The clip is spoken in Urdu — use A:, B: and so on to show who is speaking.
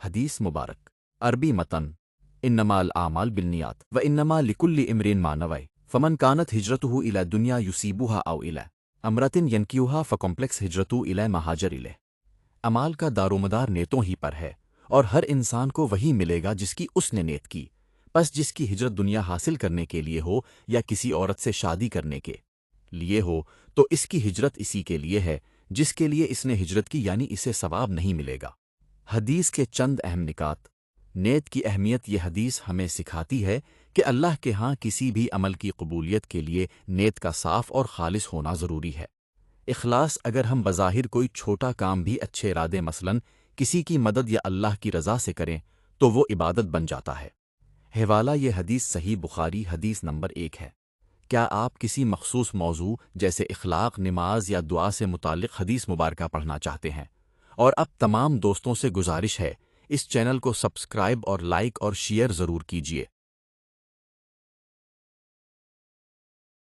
A: حدیث مبارک عربی متن انما الاعمال بالنیات و انما لکل امرئ ما نوى فمن كانت هجرته الى دنیا یصیبها او الى امرۃ ینکحها فکمپلیکس ہجرتو الی ما ہاجر الیہ۔ اعمال کا دارومدار نیتوں ہی پر ہے اور ہر انسان کو وہی ملے گا جس کی اس نے نیت کی، پس جس کی ہجرت دنیا حاصل کرنے کے لیے ہو یا کسی عورت سے شادی کرنے کے لیے ہو تو اس کی ہجرت اسی کے لیے ہے جس کے لیے اس نے ہجرت کی، یعنی اسے ثواب نہیں ملے گا۔ حدیث کے چند اہم نکات۔ نیت کی اہمیت۔ یہ حدیث ہمیں سکھاتی ہے کہ اللہ کے ہاں کسی بھی عمل کی قبولیت کے لیے نیت کا صاف اور خالص ہونا ضروری ہے۔ اخلاص۔ اگر ہم بظاہر کوئی چھوٹا کام بھی اچھے ارادے مثلاً کسی کی مدد یا اللہ کی رضا سے کریں تو وہ عبادت بن جاتا ہے۔ حوالہ۔ یہ حدیث صحیح بخاری حدیث نمبر 1 ہے۔ کیا آپ کسی مخصوص موضوع جیسے اخلاق، نماز یا دعا سے متعلق حدیث مبارکہ پڑھنا چاہتے ہیں؟ اور اب تمام دوستوں سے گزارش ہے اس چینل کو سبسکرائب اور لائک اور شیئر ضرور کیجیے۔